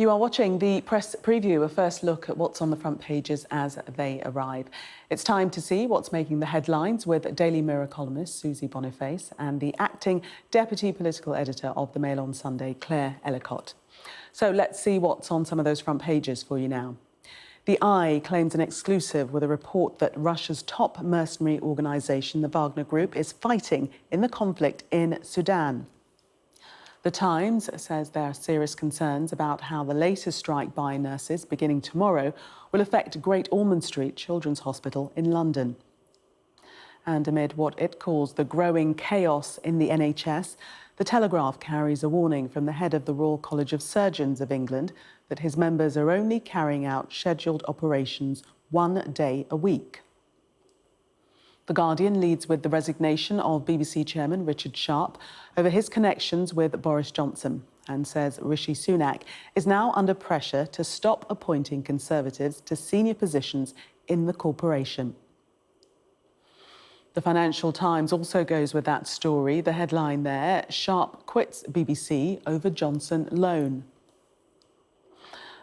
You are watching the press preview, a first look at what's on the front pages as they arrive. It's time to see what's making the headlines with Daily Mirror columnist Susie Boniface and the acting deputy political editor of the Mail on Sunday, Claire Ellicott. So let's see what's on some of those front pages for you now. The Eye claims an exclusive with a report that Russia's top mercenary organisation, the Wagner Group, is fighting in the conflict in Sudan. The Times says there are serious concerns about how the latest strike by nurses beginning tomorrow will affect Great Ormond Street Children's Hospital in London. And amid what it calls the growing chaos in the NHS, the Telegraph carries a warning from the head of the Royal College of Surgeons of England that his members are only carrying out scheduled operations 1 day a week. The Guardian leads with the resignation of BBC chairman Richard Sharp over his connections with Boris Johnson and says Rishi Sunak is now under pressure to stop appointing Conservatives to senior positions in the corporation. The Financial Times also goes with that story. The headline there, Sharp quits BBC over Johnson loan.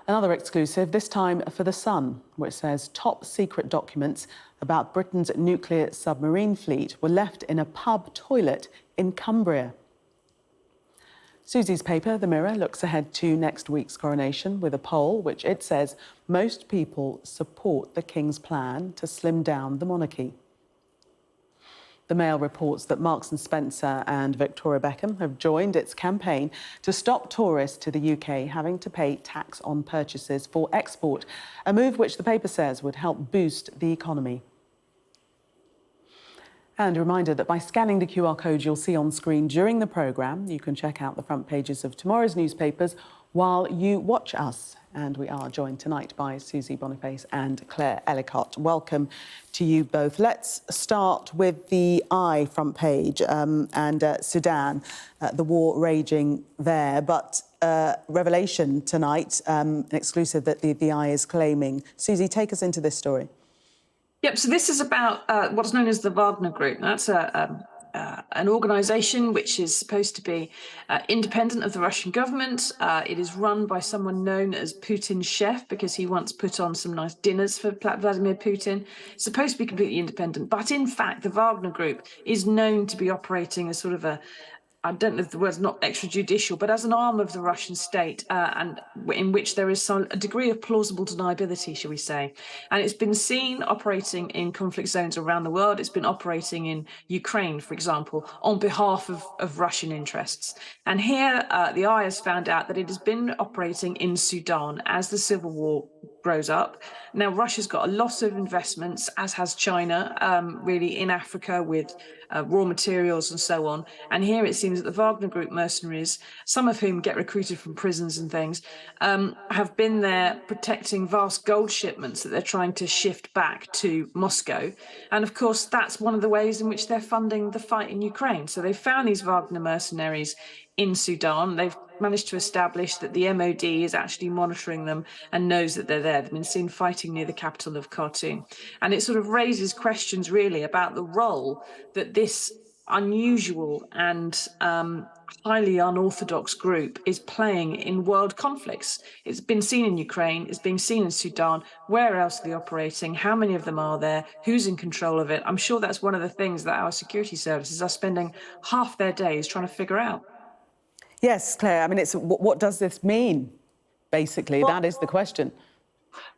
Another exclusive, this time for The Sun, which says top secret documents about Britain's nuclear submarine fleet were left in a pub toilet in Cumbria. Susie's paper, The Mirror, looks ahead to next week's coronation with a poll which it says most people support the King's plan to slim down the monarchy. The Mail reports that Marks and Spencer and Victoria Beckham have joined its campaign to stop tourists to the UK having to pay tax on purchases for export, a move which the paper says would help boost the economy. And a reminder that by scanning the QR code you'll see on screen during the programme, you can check out the front pages of tomorrow's newspapers while you watch us. And we are joined tonight by Susie Boniface and Claire Ellicott. Welcome to you both. Let's start with the Eye front page and Sudan, the war raging there. But revelation tonight, an exclusive that the Eye is claiming. Susie, take us into this story. Yep, so this is about what's known as the Wagner Group. That's an organisation which is supposed to be independent of the Russian government. It is run by someone known as Putin's chef because he once put on some nice dinners for Vladimir Putin. It's supposed to be completely independent, but in fact, the Wagner Group is known to be operating as sort of I don't know if the word's not extrajudicial, but as an arm of the Russian state, and in which there is a degree of plausible deniability, shall we say. And it's been seen operating in conflict zones around the world. It's been operating in Ukraine, for example, on behalf of Russian interests. And here, the Eye has found out that it has been operating in Sudan as the civil war grows up. Now, Russia's got a lot of investments, as has China, really in Africa with raw materials and so on. And here it seems that the Wagner Group mercenaries, some of whom get recruited from prisons and things, have been there protecting vast gold shipments that they're trying to shift back to Moscow. And of course, that's one of the ways in which they're funding the fight in Ukraine. So they've found these Wagner mercenaries in Sudan. They've managed to establish that the MOD is actually monitoring them and knows that they're there. They've been seen fighting near the capital of Khartoum. And it sort of raises questions really about the role that this unusual and highly unorthodox group is playing in world conflicts. It's been seen in Ukraine, it's being seen in Sudan. Where else are they operating? How many of them are there? Who's in control of it? I'm sure that's one of the things that our security services are spending half their days trying to figure out. Yes, Claire, I mean, what does this mean, basically? That is the question.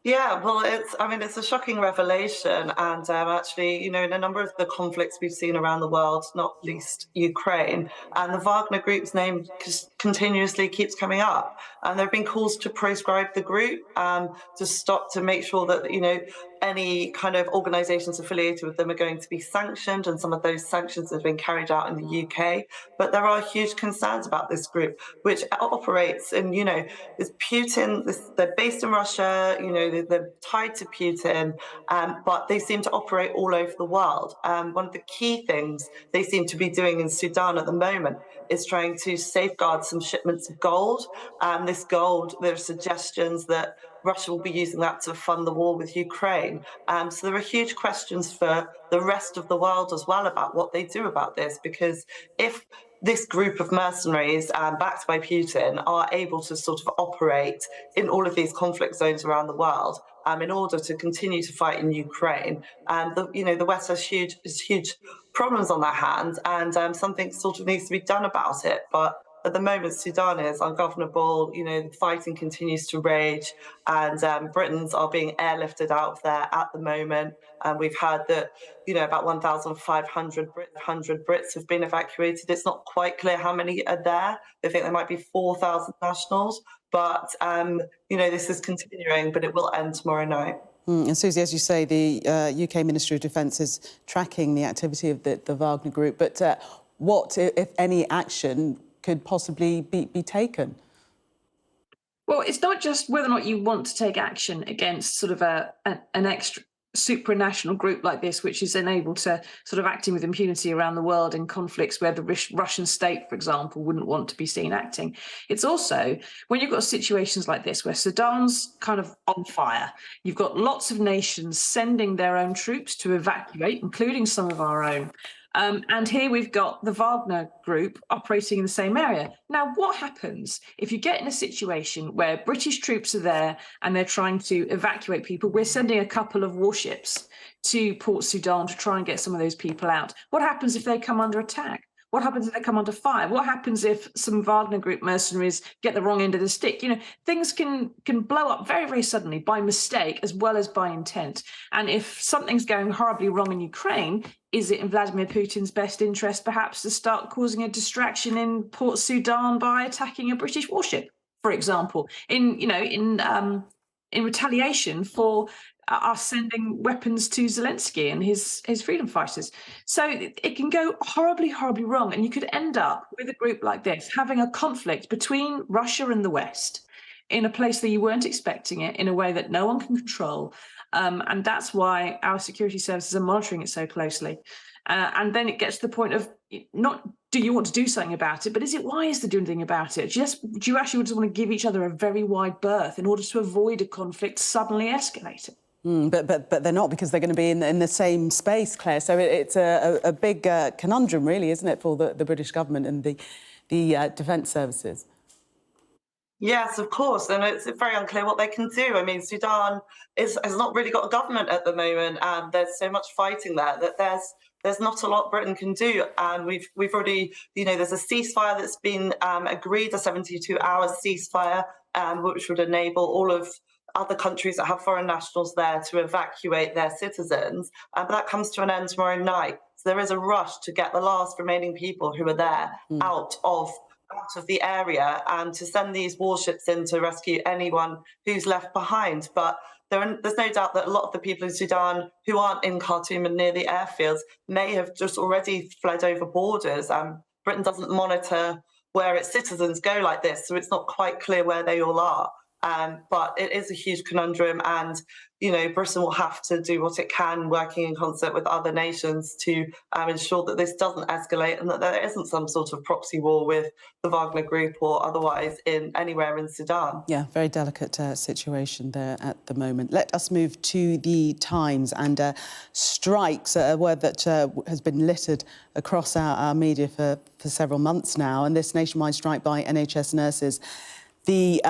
Yeah, well, it's a shocking revelation. And actually, in a number of the conflicts we've seen around the world, not least Ukraine, and the Wagner Group's name continuously keeps coming up. And there have been calls to proscribe the group, to make sure that, any kind of organisations affiliated with them are going to be sanctioned, and some of those sanctions have been carried out in the UK. But there are huge concerns about this group, which operates in, is Putin. They're based in Russia, they're tied to Putin, but they seem to operate all over the world. One of the key things they seem to be doing in Sudan at the moment is trying to safeguard some shipments of gold. This gold, there are suggestions that Russia will be using that to fund the war with Ukraine. So there are huge questions for the rest of the world as well about what they do about this, because if this group of mercenaries, backed by Putin, are able to sort of operate in all of these conflict zones around the world, in order to continue to fight in Ukraine. And the West has huge problems on their hands, and something sort of needs to be done about it. But at the moment, Sudan is ungovernable. The fighting continues to rage, and Britons are being airlifted out of there at the moment. And we've heard that, about 1,500 Brits have been evacuated. It's not quite clear how many are there. They think there might be 4,000 nationals. But, this is continuing, but it will end tomorrow night. And Susie, as you say, the UK Ministry of Defence is tracking the activity of the Wagner Group. But what, if any, action could possibly be taken? Well, it's not just whether or not you want to take action against sort of an extra supranational group like this, which is enabled to sort of acting with impunity around the world in conflicts where the Russian state, for example, wouldn't want to be seen acting. It's also when you've got situations like this where Sudan's kind of on fire, you've got lots of nations sending their own troops to evacuate, including some of our own. And here we've got the Wagner Group operating in the same area. Now, what happens if you get in a situation where British troops are there and they're trying to evacuate people? We're sending a couple of warships to Port Sudan to try and get some of those people out. What happens if they come under attack? What happens if they come under fire? What happens if some Wagner Group mercenaries get the wrong end of the stick? Things can blow up very, very suddenly by mistake as well as by intent. And if something's going horribly wrong in Ukraine, is it in Vladimir Putin's best interest perhaps to start causing a distraction in Port Sudan by attacking a British warship, for example, in retaliation for us sending weapons to Zelensky and his freedom fighters? So it can go horribly, horribly wrong. And you could end up with a group like this having a conflict between Russia and the West in a place that you weren't expecting it, in a way that no one can control. And that's why our security services are monitoring it so closely. And then it gets to the point of not do you want to do something about it, but is it wise to do anything about it? Do you actually just want to give each other a very wide berth in order to avoid a conflict suddenly escalating? But they're not, because they're going to be in the same space, Claire. So it's a big conundrum, really, isn't it, for the British government and the defence services? Yes, of course, and it's very unclear what they can do. I mean, Sudan has not really got a government at the moment, and there's so much fighting there that there's not a lot Britain can do. And we've already, there's a ceasefire that's been agreed, a 72-hour ceasefire, which would enable all of other countries that have foreign nationals there to evacuate their citizens. But that comes to an end tomorrow night. So there is a rush to get the last remaining people who are there out of the area, and to send these warships in to rescue anyone who's left behind. But there's no doubt that a lot of the people in Sudan who aren't in Khartoum and near the airfields may have just already fled over borders. Britain doesn't monitor where its citizens go like this, so it's not quite clear where they all are. But it is a huge conundrum, and Britain will have to do what it can, working in concert with other nations, to ensure that this doesn't escalate and that there isn't some sort of proxy war with the Wagner Group or otherwise anywhere in Sudan. Yeah, very delicate situation there at the moment. Let us move to the Times and strikes, a word that has been littered across our media for several months now, and this nationwide strike by NHS nurses. The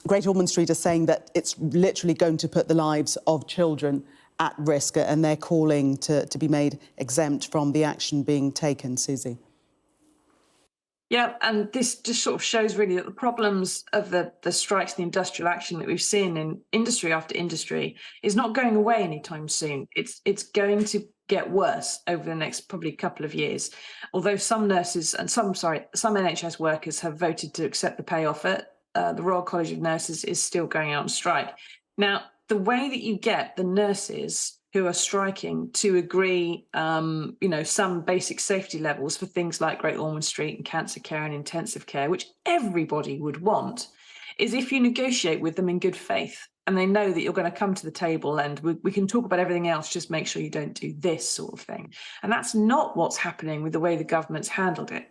Great Ormond Street are saying that it's literally going to put the lives of children at risk, and they're calling to be made exempt from the action being taken. Susie. Yeah, and this just sort of shows really that the problems of the strikes, the industrial action that we've seen in industry after industry is not going away anytime soon. It's going to get worse over the next probably couple of years. Although some nurses and some NHS workers have voted to accept the pay offer, the Royal College of Nurses is still going out on strike. Now, the way that you get the nurses who are striking to agree, some basic safety levels for things like Great Ormond Street and cancer care and intensive care, which everybody would want, is if you negotiate with them in good faith and they know that you're going to come to the table and we can talk about everything else, just make sure you don't do this sort of thing. And that's not what's happening with the way the government's handled it.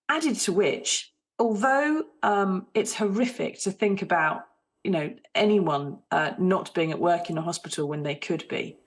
Added to which, although it's horrific to think about, anyone not being at work in a hospital when they could be,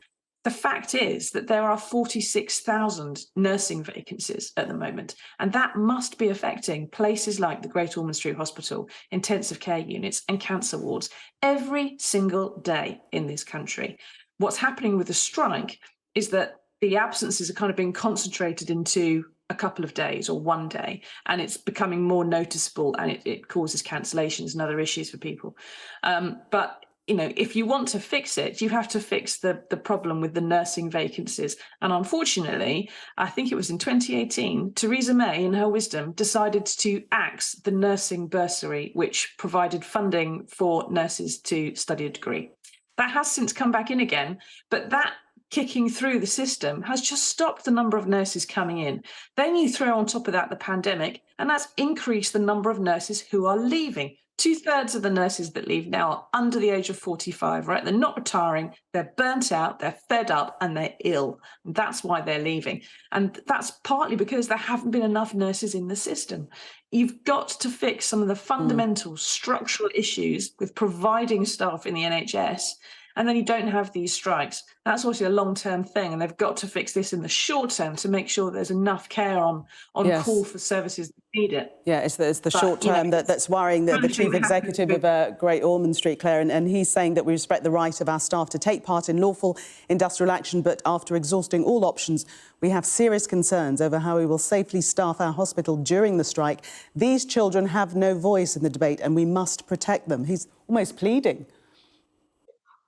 The fact is that there are 46,000 nursing vacancies at the moment, and that must be affecting places like the Great Ormond Street Hospital, intensive care units, and cancer wards every single day in this country. What's happening with the strike is that the absences are kind of being concentrated into a couple of days or one day, and it's becoming more noticeable, and it causes cancellations and other issues for people. But if you want to fix it, you have to fix the problem with the nursing vacancies. And unfortunately, I think it was in 2018, Theresa May, in her wisdom, decided to axe the nursing bursary, which provided funding for nurses to study a degree. That has since come back in again, but that kicking through the system has just stopped the number of nurses coming in. Then you throw on top of that the pandemic, and that's increased the number of nurses who are leaving. 2/3 of the nurses that leave now are under the age of 45, right? They're not retiring, they're burnt out, they're fed up, and they're ill. And that's why they're leaving. And that's partly because there haven't been enough nurses in the system. You've got to fix some of the fundamental structural issues with providing staff in the NHS, and then you don't have these strikes. That's obviously a long-term thing, and they've got to fix this in the short term to make sure there's enough care on Yes. call for services that need it. Yeah, it's the short term that's worrying the chief executive of Great Ormond Street, Claire, and he's saying that we respect the right of our staff to take part in lawful industrial action, but after exhausting all options, we have serious concerns over how we will safely staff our hospital during the strike. These children have no voice in the debate, and we must protect them. He's almost pleading.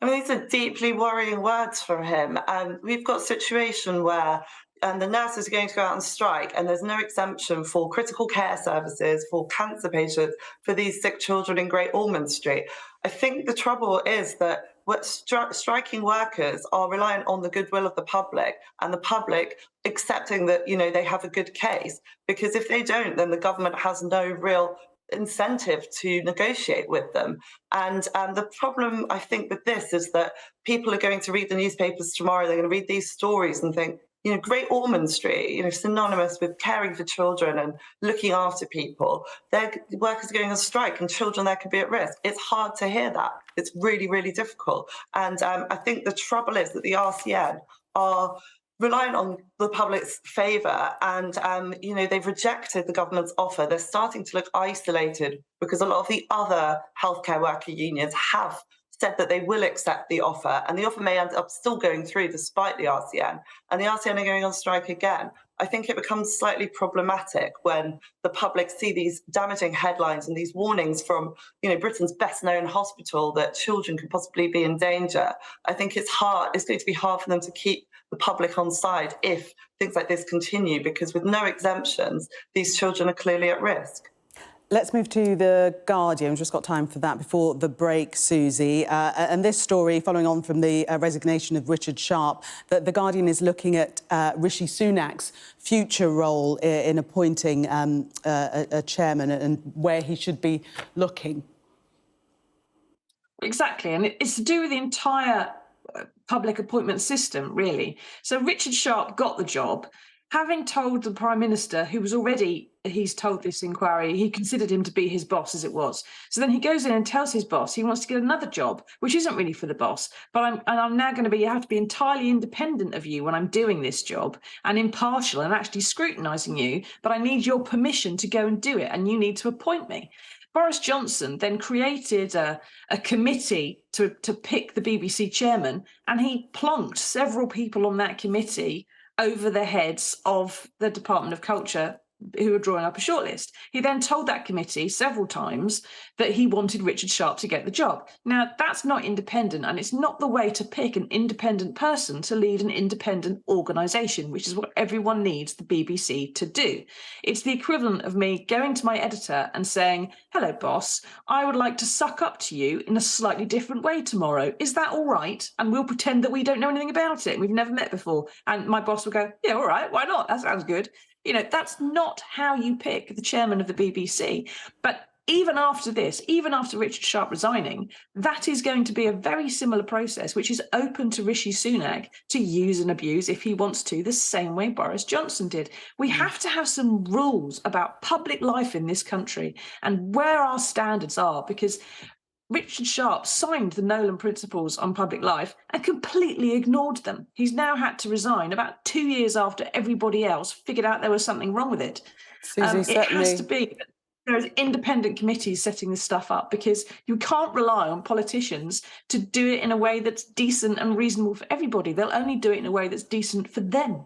I mean, these are deeply worrying words for him. And we've got a situation where the nurses are going to go out on strike, and there's no exemption for critical care services, for cancer patients, for these sick children in Great Ormond Street. I think the trouble is that striking workers are reliant on the goodwill of the public, and the public accepting that, they have a good case. Because if they don't, then the government has no real incentive to negotiate with them. And the problem, I think, with this is that people are going to read the newspapers tomorrow, they're going to read these stories and think, Great Ormond Street, synonymous with caring for children and looking after people. Their workers are going on strike and children there could be at risk. It's hard to hear that. It's really, really difficult. And I think the trouble is that the RCN are relying on the public's favour, and they've rejected the government's offer. They're starting to look isolated because a lot of the other healthcare worker unions have said that they will accept the offer, and the offer may end up still going through despite the RCN, and the RCN are going on strike again. I think it becomes slightly problematic when the public see these damaging headlines and these warnings from, Britain's best-known hospital that children could possibly be in danger. I think it's going to be hard for them to keep the public on side if things like this continue, because with no exemptions, these children are clearly at risk. Let's move to The Guardian. We've just got time for that before the break, Susie. And this story, following on from the resignation of Richard Sharp, that The Guardian is looking at Rishi Sunak's future role in appointing a chairman and where he should be looking. Exactly, and it's to do with the entire public appointment system, really. So Richard Sharp got the job, having told the Prime Minister, who was already, he's told this inquiry, he considered him to be his boss as it was. So then he goes in and tells his boss he wants to get another job, which isn't really for the boss, but I'm now going to have to be entirely independent of you when I'm doing this job, and impartial and actually scrutinising you, but I need your permission to go and do it, and you need to appoint me. Boris Johnson then created a committee to pick the BBC chairman, and he plonked several people on that committee over the heads of the Department of Culture, who were drawing up a shortlist. He then told that committee several times that he wanted Richard Sharp to get the job. Now, that's not independent, and it's not the way to pick an independent person to lead an independent organisation, which is what everyone needs the BBC to do. It's the equivalent of me going to my editor and saying, "Hello, boss, I would like to suck up to you in a slightly different way tomorrow. Is that all right?" And we'll pretend that we don't know anything about it. We've never met before. And my boss will go, "Yeah, all right, why not? That sounds good." That's not how you pick the chairman of the BBC. But even after this, even after Richard Sharp resigning, that is going to be a very similar process, which is open to Rishi Sunak to use and abuse if he wants to, the same way Boris Johnson did. We have to have some rules about public life in this country and where our standards are, because Richard Sharp signed the Nolan Principles on Public Life and completely ignored them. He's now had to resign about 2 years after everybody else figured out there was something wrong with it. Susie, It has to be that there's independent committees setting this stuff up, because you can't rely on politicians to do it in a way that's decent and reasonable for everybody. They'll only do it in a way that's decent for them.